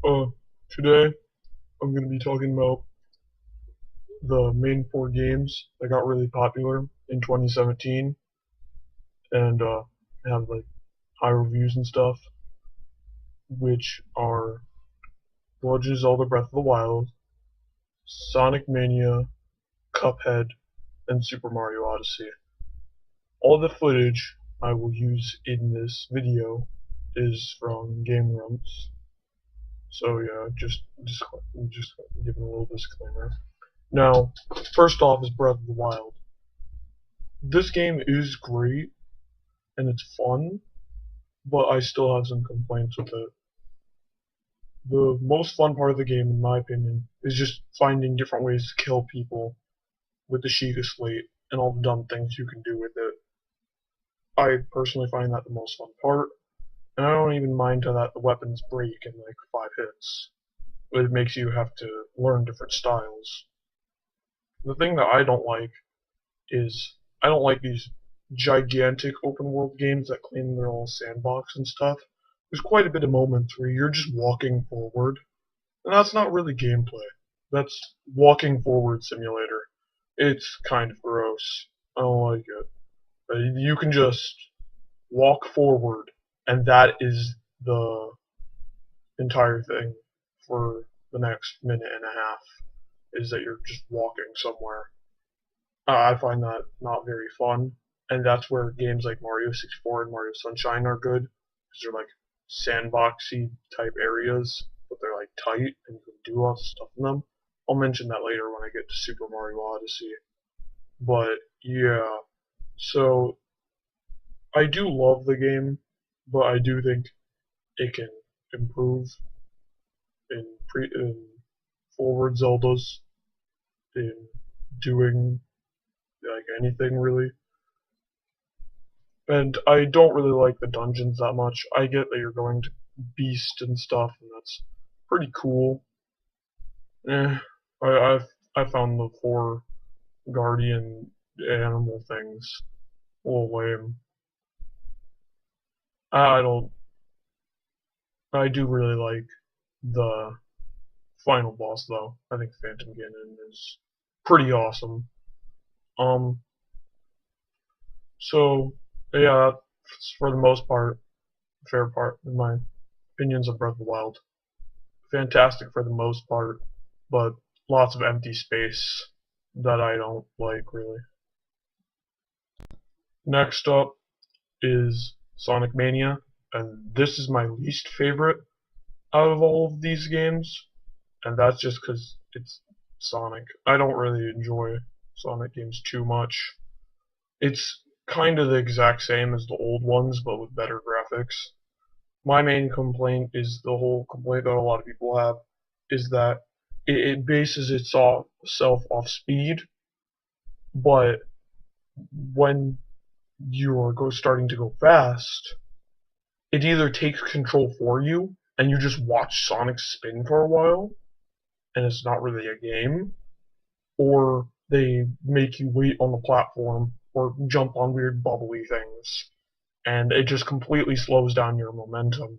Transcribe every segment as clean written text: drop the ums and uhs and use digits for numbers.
Uh, Today I'm going to be talking about the main four games that got really popular in 2017 and have like high reviews and stuff, which are Legend of Zelda Breath of the Wild, Sonic Mania, Cuphead, and Super Mario Odyssey. All the footage I will use in this video is from Game Grumps, so yeah, just giving a little disclaimer. Now, first off is Breath of the Wild. This game is great and it's fun, but I still have some complaints with it. The most fun part of the game, in my opinion, is just finding different ways to kill people with the Sheikah Slate and all the dumb things you can do with it. I personally find that the most fun part, and I don't even mind how that the weapons break in like 5 hits. It makes you have to learn different styles. The thing that I don't like is I don't like these gigantic open world games that claim they're all sandbox and stuff. There's quite a bit of moments where you're just walking forward, and that's not really gameplay. That's walking forward simulator. It's kind of gross. I don't like it. But you can just walk forward, and that is the entire thing for the next minute and a half, is that you're just walking somewhere. I find that not very fun, and that's where games like Mario 64 and Mario Sunshine are good, because they're like sandboxy type areas, but they're like tight and you can do lots of stuff in them. I'll mention that later when I get to Super Mario Odyssey. But yeah, so I do love the game, but I do think it can improve in forward Zeldas, in doing like anything really. And I don't really like the dungeons that much. I get that you're going to Beast and stuff, and that's pretty cool. Eh, I found the four guardian animal things a little lame. I don't. I do really like the final boss though. I think Phantom Ganon is pretty awesome. Um. So yeah, that's for the most part, fair part in my opinions of Breath of the Wild. Fantastic for the most part, but lots of empty space that I don't like really. Next up is Sonic Mania, and this is my least favorite out of all of these games, and that's just because it's Sonic. I don't really enjoy Sonic games too much. It's kind of the exact same as the old ones, but with better graphics. My main complaint is the whole complaint that a lot of people have is that it bases itself off speed, but when you're starting to go fast, it either takes control for you and you just watch Sonic spin for a while, and it's not really a game, or they make you wait on the platform or jump on weird bubbly things, and it just completely slows down your momentum.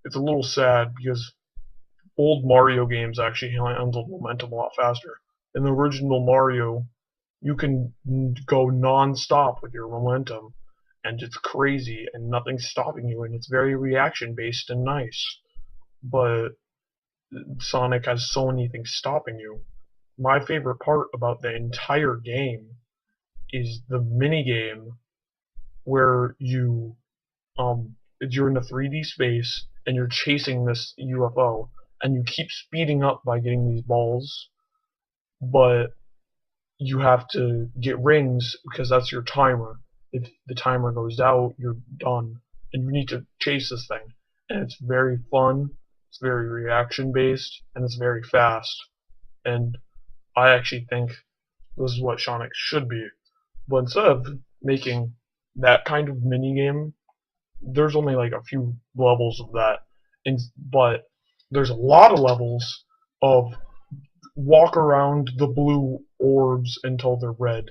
It's a little sad because old Mario games actually handled momentum a lot faster. In the original Mario, you can go non-stop with your momentum, and it's crazy, and nothing's stopping you, and it's very reaction-based and nice. But Sonic has so many things stopping you. My favorite part about the entire game is the mini game where you're in a 3D space and you're chasing this UFO, and you keep speeding up by getting these balls, but you have to get rings because that's your timer. If the timer goes out, you're done, and you need to chase this thing. And it's very fun, it's very reaction based, and it's very fast. And I actually think this is what Sonic should be. But instead of making that kind of mini game, there's only like a few levels of that, but there's a lot of levels of walk around the blue orbs until they're red.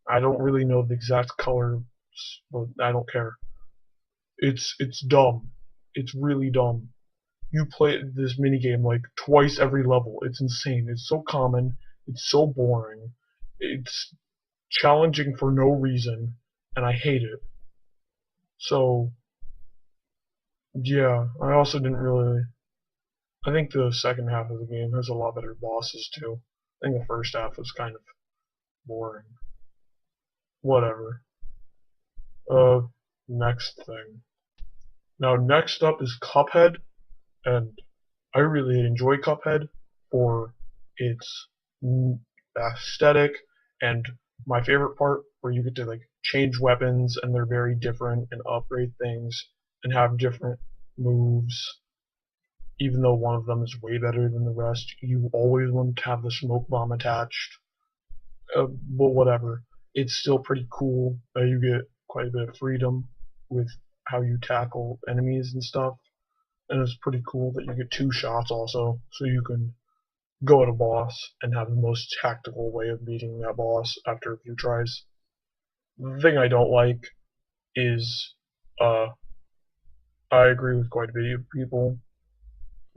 I don't really know the exact color, but I don't care. It's dumb. It's really dumb. you play this minigame like twice every level. It's insane. It's so common. It's so boring. It's challenging for no reason, and I hate it. So, yeah, I also didn't really. I think the second half of the game has a lot better bosses too. I think the first half was kind of boring. Whatever. Next thing. Now, next up is Cuphead, and I really enjoy Cuphead for its aesthetic and my favorite part where you get to like change weapons and they're very different and upgrade things and have different moves. Even though one of them is way better than the rest, you always want to have the smoke bomb attached. But whatever, it's still pretty cool that you get quite a bit of freedom with how you tackle enemies and stuff. And it's pretty cool that you get 2 shots also, so you can go at a boss and have the most tactical way of beating that boss after a few tries. The thing I don't like is, I agree with quite a bit of people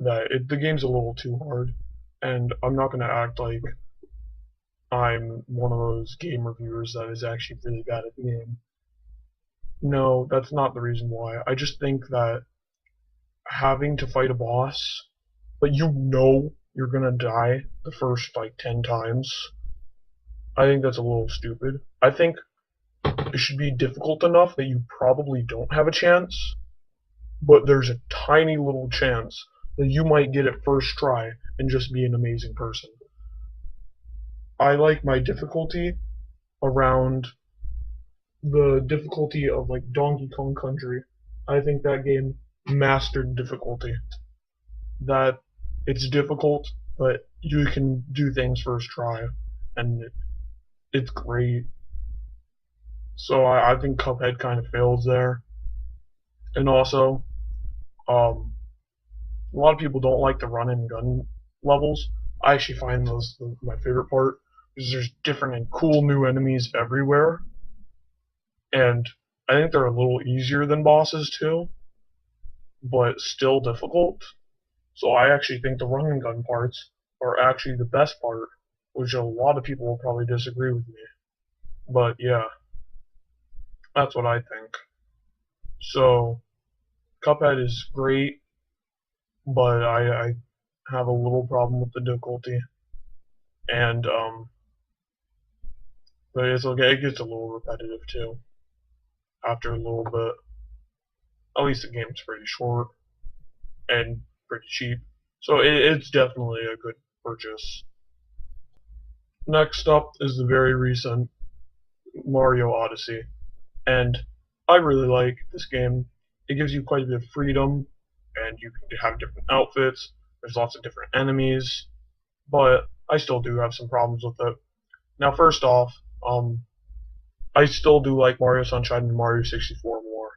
that the game's a little too hard, and I'm not going to act like I'm one of those game reviewers that is actually really bad at the game. No, that's not the reason why. I just think that having to fight a boss, but you know you're gonna die the first like 10 times, I think that's a little stupid. I think it should be difficult enough that you probably don't have a chance, but there's a tiny little chance that you might get it first try and just be an amazing person. I like my difficulty around the difficulty of like Donkey Kong Country. I think that game mastered difficulty. That it's difficult, but you can do things first try, and it's great. So I think Cuphead kind of fails there. And also, a lot of people don't like the run and gun levels. I actually find those my favorite part because there's different and cool new enemies everywhere, and I think they're a little easier than bosses too, but still difficult. So I actually think the run and gun parts are actually the best part, which a lot of people will probably disagree with me. But yeah, that's what I think. So Cuphead is great, but I have a little problem with the difficulty, and but it's okay. It gets a little repetitive too after a little bit. At least the game's pretty short and pretty cheap, so it's definitely a good purchase. Next up is the very recent Mario Odyssey, and I really like this game. It gives you quite a bit of freedom, and you can have different outfits. There's lots of different enemies, but I still do have some problems with it. Now, first off, I still do like Mario Sunshine and Mario 64 more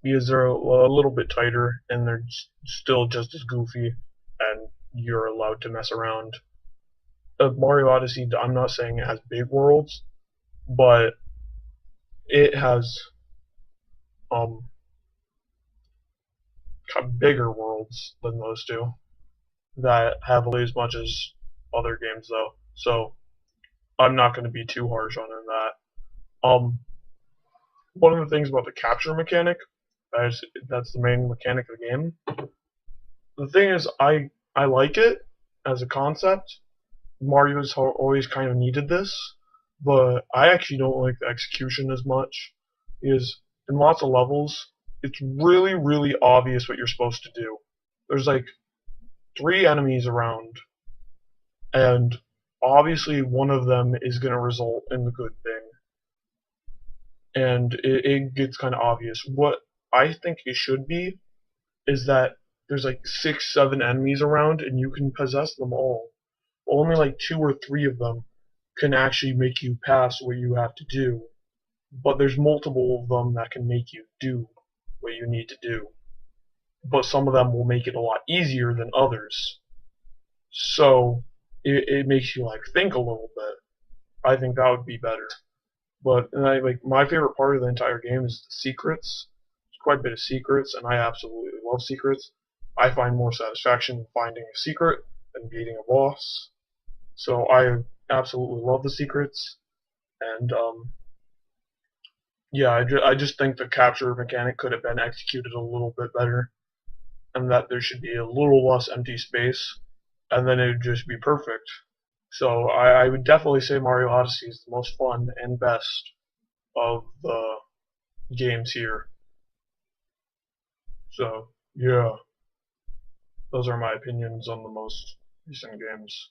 because they're a little bit tighter and they're still just as goofy, and you're allowed to mess around. Mario Odyssey, I'm not saying it has big worlds, but it has bigger worlds than those two that have as much as other games though. So I'm not going to be too harsh on that. One of the things about the capture mechanic, that's the main mechanic of the game. The thing is, I like it as a concept. Mario's always kind of needed this, but I actually don't like the execution as much. Because in lots of levels, it's really, really obvious what you're supposed to do. There's like 3 enemies around, and obviously one of them is going to result in the good thing. And it gets kind of obvious. What I think it should be is that there's like 6, 7 enemies around, and you can possess them all. Only like 2 or 3 of them can actually make you pass what you have to do. But there's multiple of them that can make you do what you need to do. But some of them will make it a lot easier than others. So it makes you like think a little bit. I think that would be better. But like my favorite part of the entire game is the secrets. There's quite a bit of secrets, and I absolutely love secrets. I find more satisfaction in finding a secret than beating a boss. So I absolutely love the secrets, and yeah, I just think the capture mechanic could have been executed a little bit better, and that there should be a little less empty space, and then it would just be perfect. So I would definitely say Mario Odyssey is the most fun and best of the games here. So yeah, those are my opinions on the most recent games.